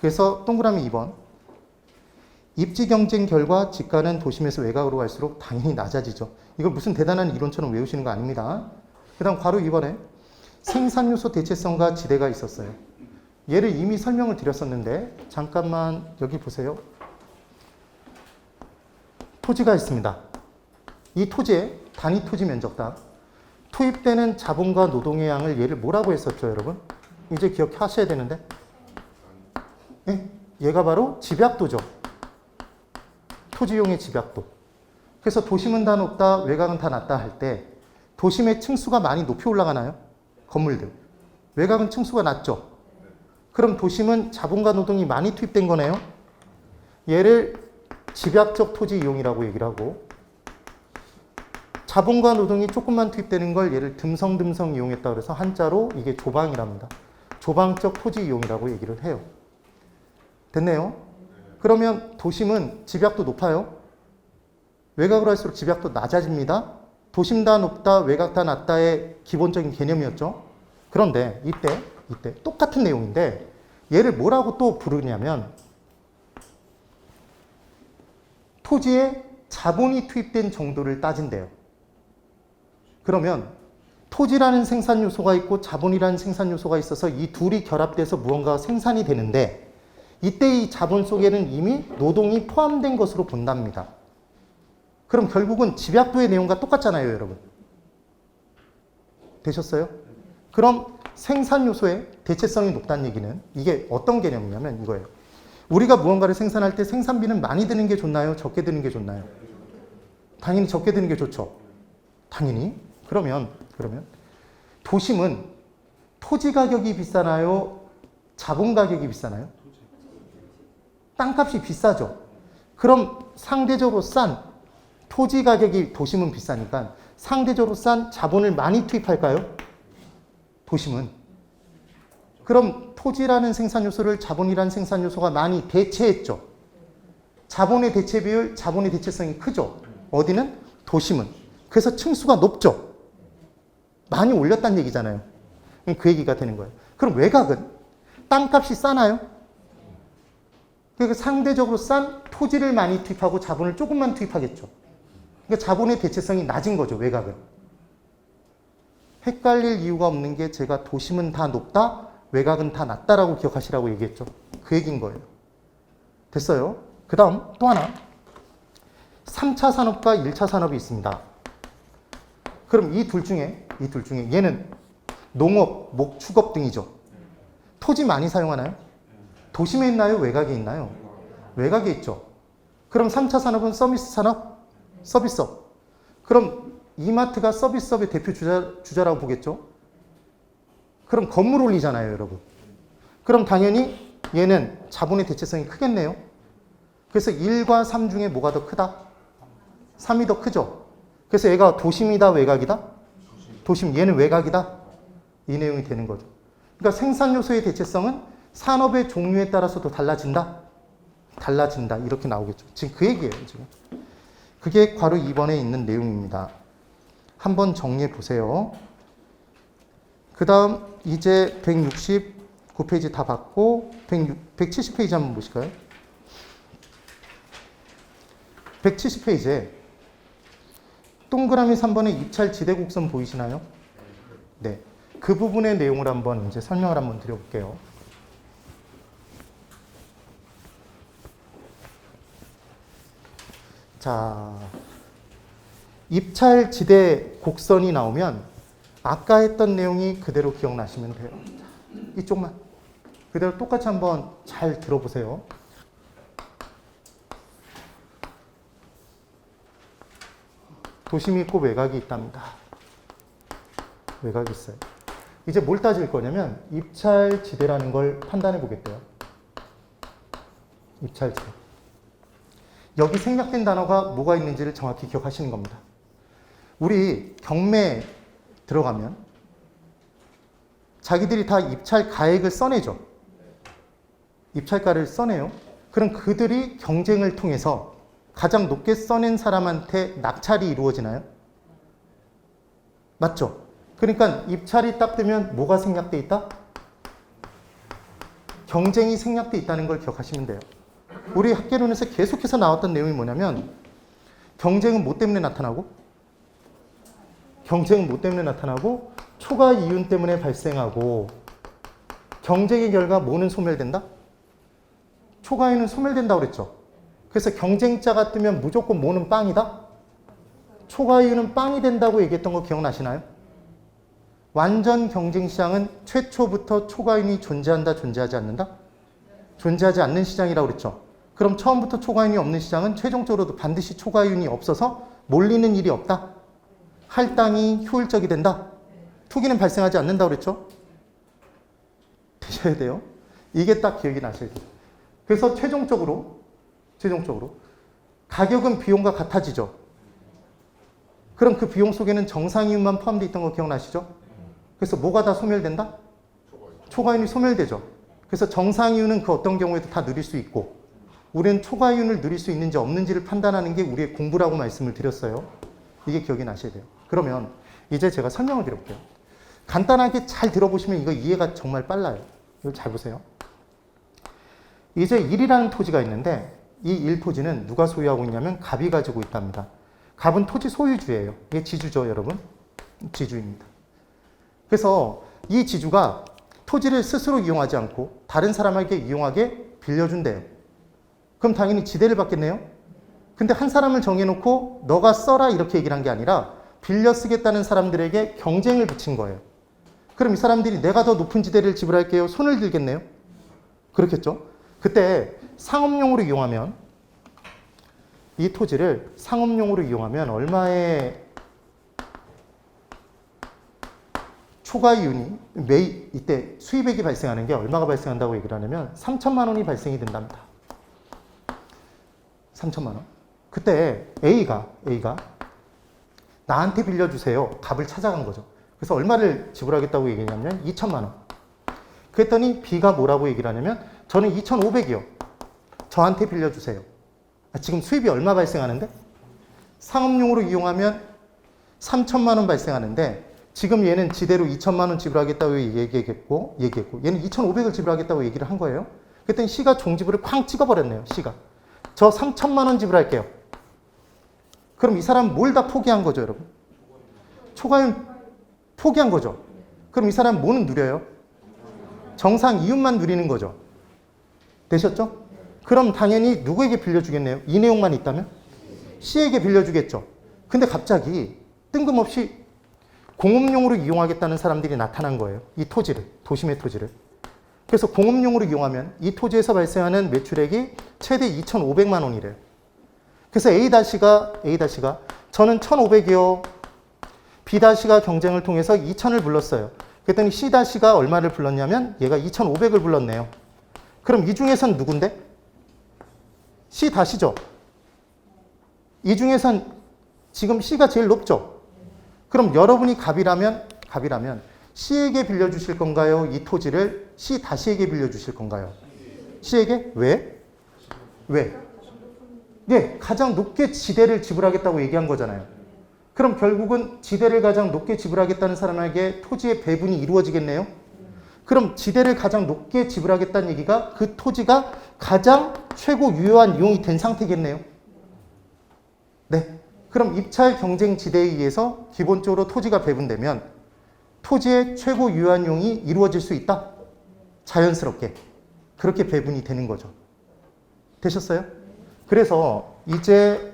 Speaker 1: 그래서 동그라미 2번. 입지 경쟁 결과 지가는 도심에서 외곽으로 갈수록 당연히 낮아지죠. 이거 무슨 대단한 이론처럼 외우시는 거 아닙니다. 그 다음 괄호 2번에 생산 요소 대체성과 지대가 있었어요. 얘를 이미 설명을 드렸었는데 잠깐만 여기 보세요. 토지가 있습니다. 이 토지의 단위 토지 면적당 투입되는 자본과 노동의 양을 얘를 뭐라고 했었죠, 여러분? 이제 기억하셔야 되는데. 네? 얘가 바로 집약도죠. 토지용의 집약도. 그래서 도심은 다 높다, 외곽은 다 낮다 할 때 도심의 층수가 많이 높이 올라가나요? 건물들. 외곽은 층수가 낮죠. 그럼 도심은 자본과 노동이 많이 투입된 거네요. 얘를 집약적 토지 이용이라고 얘기를 하고, 자본과 노동이 조금만 투입되는 걸 얘를 듬성듬성 이용했다 그래서 한자로 이게 조방이랍니다. 조방적 토지 이용이라고 얘기를 해요. 됐네요. 그러면 도심은 집약도 높아요. 외곽으로 할수록 집약도 낮아집니다. 도심 다 높다, 외곽 다 낮다의 기본적인 개념이었죠. 그런데 이때 똑같은 내용인데 얘를 뭐라고 또 부르냐면 토지에 자본이 투입된 정도를 따진대요. 그러면 토지라는 생산 요소가 있고 자본이라는 생산 요소가 있어서 이 둘이 결합돼서 무언가가 생산이 되는데 이때 이 자본 속에는 이미 노동이 포함된 것으로 본답니다. 그럼 결국은 집약도의 내용과 똑같잖아요, 여러분. 되셨어요? 그럼 생산 요소의 대체성이 높다는 얘기는 이게 어떤 개념이냐면 이거예요. 우리가 무언가를 생산할 때 생산비는 많이 드는 게 좋나요? 적게 드는 게 좋나요? 당연히 적게 드는 게 좋죠. 당연히. 그러면 도심은 토지 가격이 비싸나요? 자본 가격이 비싸나요? 땅값이 비싸죠. 그럼 상대적으로 싼 토지 가격이 도심은 비싸니까 상대적으로 싼 자본을 많이 투입할까요? 도심은. 그럼 토지라는 생산 요소를 자본이라는 생산 요소가 많이 대체했죠. 자본의 대체 비율, 자본의 대체성이 크죠. 어디는? 도심은. 그래서 층수가 높죠. 많이 올렸다는 얘기잖아요. 그 얘기가 되는 거예요. 그럼 외곽은? 땅값이 싸나요? 그러니까 상대적으로 싼 토지를 많이 투입하고 자본을 조금만 투입하겠죠. 그러니까 자본의 대체성이 낮은 거죠, 외곽은. 헷갈릴 이유가 없는 게 제가 도심은 다 높다, 외곽은 다 낮다라고 기억하시라고 얘기했죠. 그 얘기인 거예요. 됐어요? 그 다음 또 하나. 3차 산업과 1차 산업이 있습니다. 그럼 이 둘 중에 얘는 농업, 목축업 등이죠. 토지 많이 사용하나요? 도심에 있나요? 외곽에 있나요? 외곽에 있죠. 그럼 3차 산업은 서비스 산업? 서비스업. 그럼 이마트가 서비스업의 대표 주자라고 보겠죠? 그럼 건물 올리잖아요, 여러분. 그럼 당연히 얘는 자본의 대체성이 크겠네요. 그래서 1과 3 중에 뭐가 더 크다? 3이 더 크죠. 그래서 얘가 도심이다, 외곽이다? 도심, 얘는 외곽이다? 이 내용이 되는 거죠. 그러니까 생산 요소의 대체성은 산업의 종류에 따라서도 달라진다? 달라진다. 이렇게 나오겠죠. 지금 그 얘기예요, 지금. 그게 괄호 2번에 있는 내용입니다. 한번 정리해 보세요. 그 다음 이제 169페이지 다 봤고 170페이지 한번 보실까요? 170페이지에 동그라미 3번의 입찰 지대 곡선 보이시나요? 네. 그 부분의 내용을 한번 이제 설명을 한번 드려볼게요. 자, 입찰 지대 곡선이 나오면 아까 했던 내용이 그대로 기억나시면 돼요. 이쪽만 그대로 똑같이 한번 잘 들어보세요. 도심이 있고 외곽이 있답니다. 외곽이 있어요. 이제 뭘 따질 거냐면 입찰 지대라는 걸 판단해 보겠대요. 입찰 지대. 여기 생략된 단어가 뭐가 있는지를 정확히 기억하시는 겁니다. 우리 경매 들어가면 자기들이 다 입찰 가액을 써내죠. 입찰가를 써내요. 그럼 그들이 경쟁을 통해서 가장 높게 써낸 사람한테 낙찰이 이루어지나요? 맞죠? 그러니까 입찰이 딱 되면 뭐가 생략돼 있다? 경쟁이 생략돼 있다는 걸 기억하시면 돼요. 우리 학계론에서 계속해서 나왔던 내용이 뭐냐면 경쟁은 뭐 때문에 나타나고 초과 이윤 때문에 발생하고 경쟁의 결과 뭐는 소멸된다? 초과 이윤은 소멸된다고 그랬죠. 그래서 경쟁자가 뜨면 무조건 뭐는 빵이다? 초과 이윤은 빵이 된다고 얘기했던 거 기억나시나요? 완전 경쟁시장은 최초부터 초과 이윤이 존재한다, 존재하지 않는다? 존재하지 않는 시장이라고 그랬죠. 그럼 처음부터 초과 이윤이 없는 시장은 최종적으로도 반드시 초과 이윤이 없어서 몰리는 일이 없다. 할당이 효율적이 된다. 투기는 발생하지 않는다고 그랬죠. 되셔야 돼요. 이게 딱 기억이 나셔야 돼요. 그래서 최종적으로 가격은 비용과 같아지죠. 그럼 그 비용 속에는 정상이윤만 포함되어 있던 거 기억나시죠? 그래서 뭐가 다 소멸된다? 초과이윤이 소멸되죠. 그래서 정상이윤은 그 어떤 경우에도 다 누릴 수 있고 우리는 초과이윤을 누릴 수 있는지 없는지를 판단하는 게 우리의 공부라고 말씀을 드렸어요. 이게 기억이 나셔야 돼요. 그러면 이제 제가 설명을 드려볼게요. 간단하게 잘 들어보시면 이거 이해가 정말 빨라요. 이거 잘 보세요. 이제 1이라는 토지가 있는데 이 1토지는 누가 소유하고 있냐면 갑이 가지고 있답니다. 갑은 토지 소유주예요. 이게 지주죠, 여러분. 지주입니다. 그래서 이 지주가 토지를 스스로 이용하지 않고 다른 사람에게 이용하게 빌려준대요. 그럼 당연히 지대를 받겠네요. 근데 한 사람을 정해놓고 너가 써라 이렇게 얘기를 한 게 아니라 빌려 쓰겠다는 사람들에게 경쟁을 붙인 거예요. 그럼 이 사람들이 내가 더 높은 지대를 지불할게요. 손을 들겠네요. 그렇겠죠? 그때 상업용으로 이용하면 이 토지를 상업용으로 이용하면 얼마의 초과이윤이 이때 수입액이 발생하는 게 얼마가 발생한다고 얘기를 하냐면 3천만 원이 발생이 된답니다. 3천만 원. 그때 A가 나한테 빌려주세요. 갑을 찾아간 거죠. 그래서 얼마를 지불하겠다고 얘기했냐면 2천만 원. 그랬더니 B가 뭐라고 얘기를 하냐면 저는 2,500이요. 저한테 빌려주세요. 지금 수입이 얼마 발생하는데? 상업용으로 이용하면 3천만 원 발생하는데 지금 얘는 지대로 2천만 원 지불하겠다고 얘기했고 얘는 2,500을 지불하겠다고 얘기를 한 거예요. 그랬더니 C가 종지부를 쾅 찍어버렸네요. C가. 저 3천만 원 지불할게요. 그럼 이 사람은 뭘 다 포기한 거죠, 여러분? 초과이윤 포기한 거죠. 그럼 이 사람은 뭐는 누려요? 정상 이윤만 누리는 거죠. 되셨죠? 그럼 당연히 누구에게 빌려주겠네요? 이 내용만 있다면? C에게 빌려주겠죠. 근데 갑자기 뜬금없이 공업용으로 이용하겠다는 사람들이 나타난 거예요. 이 토지를, 도심의 토지를. 그래서 공업용으로 이용하면 이 토지에서 발생하는 매출액이 최대 2,500만 원이래요. 그래서 A가 저는 1,500이요. B가 경쟁을 통해서 2,000을 불렀어요. 그랬더니 C가 얼마를 불렀냐면 얘가 2,500을 불렀네요. 그럼 이 중에선 누군데? C죠. 이 중에선 지금 C가 제일 높죠. 그럼 여러분이 갑이라면 C에게 빌려주실 건가요? 이 토지를 C'에게 빌려주실 건가요? C에게? 왜? 예, 가장 높게 지대를 지불하겠다고 얘기한 거잖아요. 그럼 결국은 지대를 가장 높게 지불하겠다는 사람에게 토지의 배분이 이루어지겠네요. 그럼 지대를 가장 높게 지불하겠다는 얘기가 그 토지가 가장 최고 유효한 이용이 된 상태겠네요. 네. 그럼 입찰 경쟁 지대에 의해서 기본적으로 토지가 배분되면 토지의 최고 유효한 이용이 이루어질 수 있다. 자연스럽게. 그렇게 배분이 되는 거죠. 되셨어요? 그래서 이제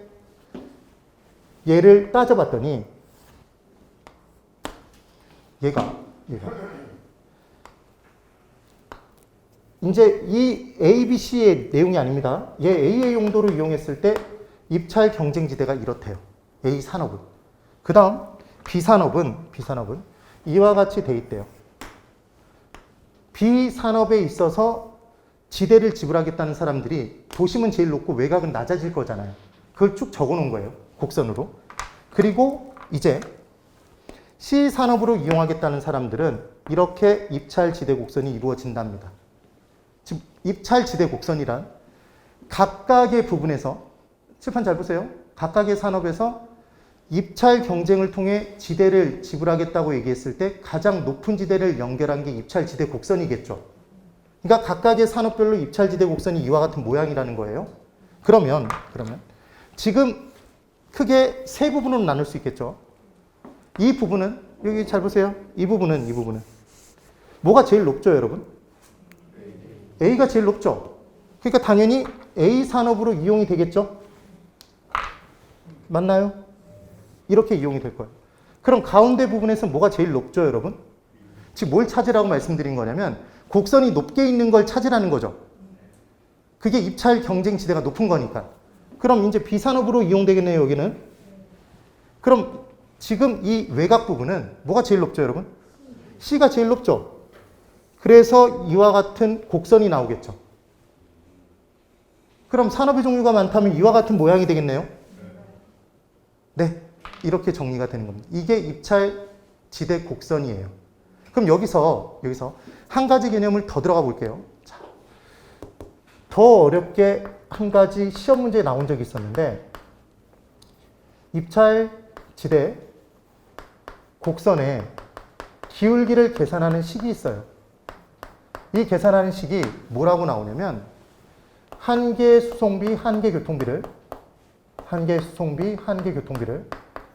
Speaker 1: 얘를 따져봤더니 얘가 이제 이 A, B, C의 내용이 아닙니다. 얘 A의 용도로 이용했을 때 입찰 경쟁지대가 이렇대요. A 산업은. 그 다음 B 산업은 이와 같이 돼 있대요. B 산업에 있어서 지대를 지불하겠다는 사람들이 도심은 제일 높고 외곽은 낮아질 거잖아요. 그걸 쭉 적어 놓은 거예요. 곡선으로. 그리고 이제 C 산업으로 이용하겠다는 사람들은 이렇게 입찰 지대 곡선이 이루어진답니다. 지금 입찰 지대 곡선이란 각각의 부분에서 칠판 잘 보세요. 각각의 산업에서 입찰 경쟁을 통해 지대를 지불하겠다고 얘기했을 때 가장 높은 지대를 연결한 게 입찰 지대 곡선이겠죠. 그러니까 각각의 산업별로 입찰지대 곡선이 이와 같은 모양이라는 거예요. 그러면 지금 크게 세 부분으로 나눌 수 있겠죠. 이 부분은 여기 잘 보세요. 이 부분은 뭐가 제일 높죠, 여러분? A가 제일 높죠. 그러니까 당연히 A 산업으로 이용이 되겠죠. 맞나요? 이렇게 이용이 될 거예요. 그럼 가운데 부분에서 뭐가 제일 높죠, 여러분? 지금 뭘 찾으라고 말씀드린 거냐면 곡선이 높게 있는 걸 찾으라는 거죠. 그게 입찰 경쟁 지대가 높은 거니까. 그럼 이제 B산업으로 이용되겠네요, 여기는. 그럼 지금 이 외곽 부분은 뭐가 제일 높죠, 여러분? C가 제일 높죠. 그래서 이와 같은 곡선이 나오겠죠. 그럼 산업의 종류가 많다면 이와 같은 모양이 되겠네요. 네, 이렇게 정리가 되는 겁니다. 이게 입찰 지대 곡선이에요. 그럼 여기서 한 가지 개념을 더 들어가 볼게요. 자, 더 어렵게 한 가지 시험 문제에 나온 적이 있었는데 입찰 지대 곡선의 기울기를 계산하는 식이 있어요. 이 계산하는 식이 뭐라고 나오냐면 한계 수송비, 한계 교통비를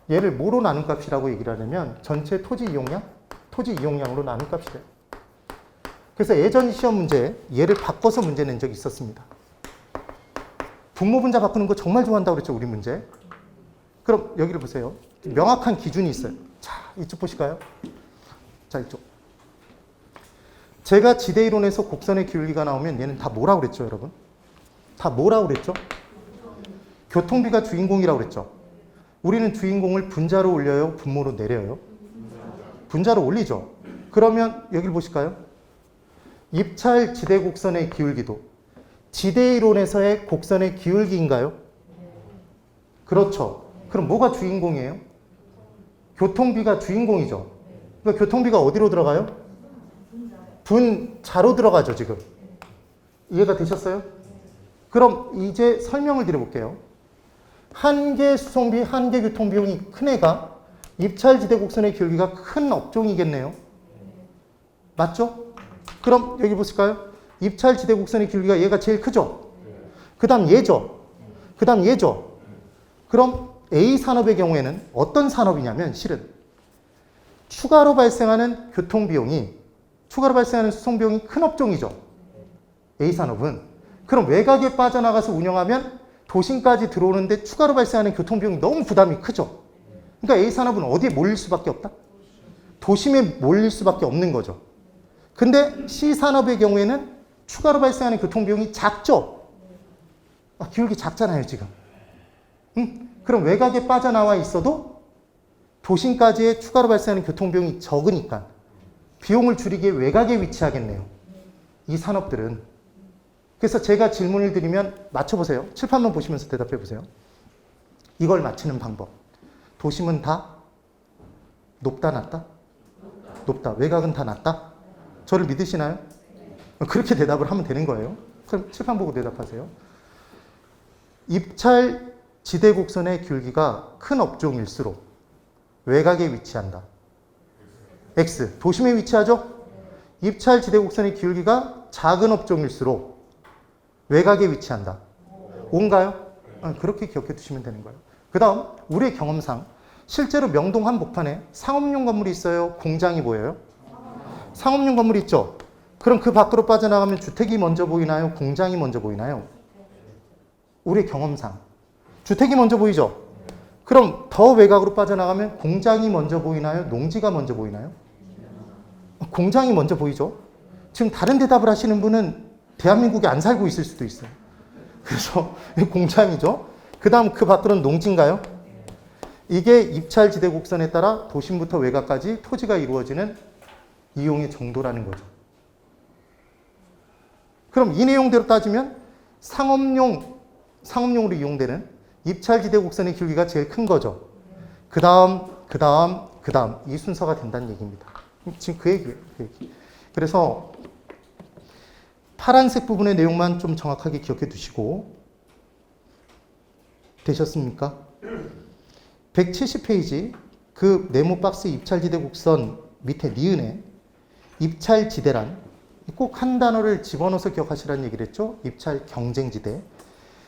Speaker 1: 얘를 뭐로 나눈 값이라고 얘기를 하냐면 전체 토지 이용량으로 나눈 값이 돼요. 그래서 예전 시험 문제에 얘를 바꿔서 문제 낸 적이 있었습니다. 분모 분자 바꾸는 거 정말 좋아한다고 그랬죠, 우리 문제. 그럼 여기를 보세요. 명확한 기준이 있어요. 자, 이쪽 보실까요? 자, 이쪽. 제가 지대 이론에서 곡선의 기울기가 나오면 얘는 다 뭐라고 그랬죠, 여러분? 다 뭐라고 그랬죠? 교통비가 주인공이라고 그랬죠. 우리는 주인공을 분자로 올려요, 분모로 내려요? 분자로 올리죠. 그러면 여기를 보실까요? 입찰 지대 곡선의 기울기도 지대 이론에서의 곡선의 기울기인가요? 그렇죠. 그럼 뭐가 주인공이에요? 교통비가 주인공이죠. 그러니까 교통비가 어디로 들어가요? 분자로 들어가죠, 지금. 이해가 되셨어요? 그럼 이제 설명을 드려볼게요. 한계 수송비, 한계 교통비용이 큰 애가 입찰지대 곡선의 기울기가 큰 업종이겠네요. 맞죠? 그럼 여기 보실까요? 입찰지대 곡선의 기울기가 얘가 제일 크죠? 그 다음 얘죠? 그 다음 얘죠? 그럼 A 산업의 경우에는 어떤 산업이냐면 실은 추가로 발생하는 수송비용이 큰 업종이죠. A 산업은. 그럼 외곽에 빠져나가서 운영하면 도심까지 들어오는데 추가로 발생하는 교통비용이 너무 부담이 크죠. 그러니까 A 산업은 어디에 몰릴 수밖에 없다? 도심에 몰릴 수밖에 없는 거죠. 근데 C 산업의 경우에는 추가로 발생하는 교통비용이 작죠. 기울기 작잖아요, 지금. 그럼 외곽에 빠져나와 있어도 도심까지의 추가로 발생하는 교통비용이 적으니까 비용을 줄이기에 외곽에 위치하겠네요, 이 산업들은. 그래서 제가 질문을 드리면 맞춰보세요. 칠판만 보시면서 대답해 보세요. 이걸 맞히는 방법. 도심은 다 높다, 낮다? 높다. 외곽은 다 낮다? 저를 믿으시나요? 그렇게 대답을 하면 되는 거예요. 그럼 칠판 보고 대답하세요. 입찰 지대 곡선의 기울기가 큰 업종일수록 외곽에 위치한다. X. 도심에 위치하죠? 입찰 지대 곡선의 기울기가 작은 업종일수록 외곽에 위치한다. O인가요? 그렇게 기억해 두시면 되는 거예요. 그 다음 우리의 경험상 실제로 명동 한복판에 상업용 건물이 있어요? 공장이 보여요? 상업용 건물이 있죠? 그럼 그 밖으로 빠져나가면 주택이 먼저 보이나요? 공장이 먼저 보이나요? 우리의 경험상 주택이 먼저 보이죠? 그럼 더 외곽으로 빠져나가면 공장이 먼저 보이나요? 농지가 먼저 보이나요? 공장이 먼저 보이죠? 지금 다른 대답을 하시는 분은 대한민국에 안 살고 있을 수도 있어요. 그래서 공장이죠. 그 다음 그 밖으로는 농지인가요? 이게 입찰지대 곡선에 따라 도심부터 외곽까지 토지가 이루어지는 이용의 정도라는 거죠. 그럼 이 내용대로 따지면 상업용으로 이용되는 입찰지대 곡선의 기울기가 제일 큰 거죠. 그 다음 이 순서가 된다는 얘기입니다. 지금 그 얘기예요. 그래서 파란색 부분의 내용만 좀 정확하게 기억해 두시고 되셨습니까? 170페이지 그 네모 박스 입찰지대 곡선 밑에 니은에 입찰지대란 꼭 한 단어를 집어넣어서 기억하시라는 얘기를 했죠. 입찰 경쟁지대.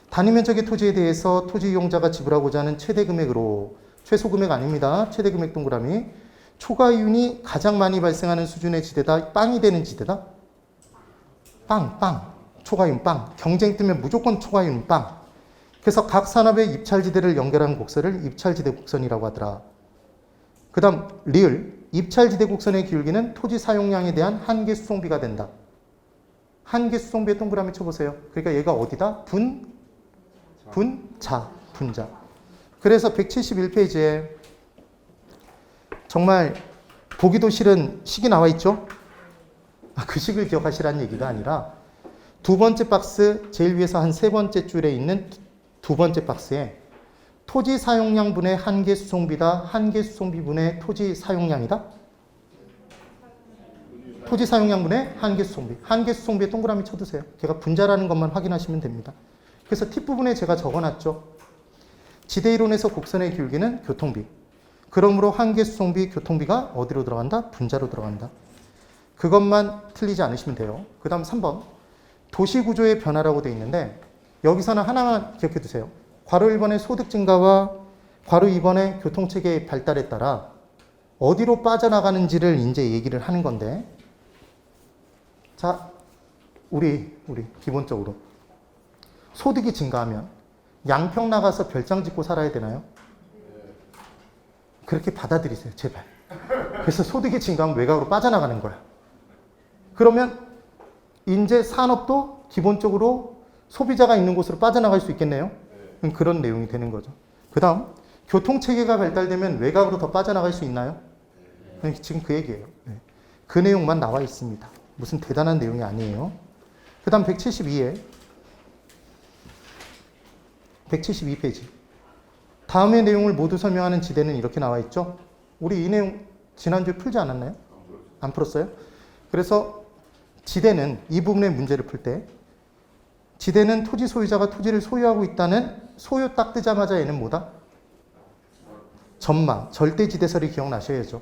Speaker 1: 단위 면적의 토지에 대해서 토지 이용자가 지불하고자 하는 최대 금액으로, 최소 금액 아닙니다. 최대 금액 동그라미. 초과이윤이 가장 많이 발생하는 수준의 지대다. 빵이 되는 지대다. 빵. 초과이윤 빵. 경쟁 뜨면 무조건 초과이윤 빵. 그래서 각 산업의 입찰지대를 연결한 곡선을 입찰지대 곡선이라고 하더라. 그 다음 리을. 입찰지대 곡선의 기울기는 토지 사용량에 대한 한계 수송비가 된다. 한계 수송비에 동그라미 쳐보세요. 그러니까 얘가 어디다? 분자. 그래서 171페이지에 정말 보기도 싫은 식이 나와 있죠? 그 식을 기억하시라는 얘기가 아니라 두 번째 박스 제일 위에서 한 세 번째 줄에 있는 두 번째 박스에 토지 사용량 분의 한계 수송비다. 한계 수송비 분의 토지 사용량이다. 토지 사용량 분의 한계 수송비. 한계 수송비에 동그라미 쳐두세요. 걔가 분자라는 것만 확인하시면 됩니다. 그래서 팁 부분에 제가 적어놨죠. 지대이론에서 곡선의 기울기는 교통비. 그러므로 한계 수송비, 교통비가 어디로 들어간다? 분자로 들어간다. 그것만 틀리지 않으시면 돼요. 그 다음 3번. 도시구조의 변화라고 되어 있는데 여기서는 하나만 기억해 두세요. 괄호 1번의 소득 증가와 괄호 2번의 교통체계의 발달에 따라 어디로 빠져나가는지를 이제 얘기를 하는 건데, 자, 우리 기본적으로 소득이 증가하면 양평 나가서 별장 짓고 살아야 되나요? 그렇게 받아들이세요, 제발. 그래서 소득이 증가하면 외곽으로 빠져나가는 거야. 그러면 이제 산업도 기본적으로 소비자가 있는 곳으로 빠져나갈 수 있겠네요. 그런 내용이 되는 거죠. 그 다음 교통체계가 발달되면 외곽으로 더 빠져나갈 수 있나요? 지금 그 얘기예요. 그 내용만 나와 있습니다. 무슨 대단한 내용이 아니에요. 그 다음 172페이지. 다음의 내용을 모두 설명하는 지대는 이렇게 나와 있죠. 우리 이 내용 지난주에 풀지 않았나요? 안 풀었어요? 그래서 지대는 이 부분의 문제를 풀 때 지대는 토지 소유자가 토지를 소유하고 있다는 소유 딱 뜨자마자 얘는 뭐다? 전망, 절대지대설이 기억나셔야죠.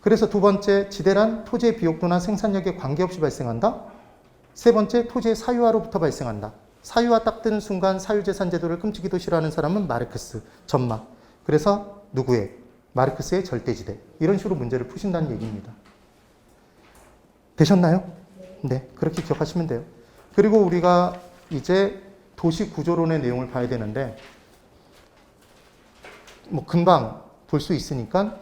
Speaker 1: 그래서 두 번째, 지대란 토지의 비옥도나 생산력에 관계없이 발생한다. 세 번째, 토지의 사유화로부터 발생한다. 사유화 딱 뜨는 순간 사유재산 제도를 끔찍이도 싫어하는 사람은 마르크스, 전망. 그래서 누구의? 마르크스의 절대지대. 이런 식으로 문제를 푸신다는 얘기입니다. 되셨나요? 네, 그렇게 기억하시면 돼요. 그리고 우리가 이제 도시 구조론의 내용을 봐야 되는데 뭐 금방 볼 수 있으니까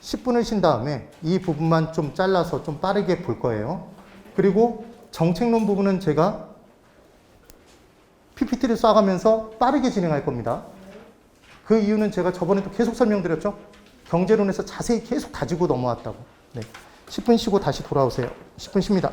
Speaker 1: 10분을 쉰 다음에 이 부분만 좀 잘라서 좀 빠르게 볼 거예요. 그리고 정책론 부분은 제가 PPT를 쏴가면서 빠르게 진행할 겁니다. 그 이유는 제가 저번에도 계속 설명드렸죠. 경제론에서 자세히 계속 가지고 넘어왔다고. 네. 10분 쉬고 다시 돌아오세요. 10분 쉽니다.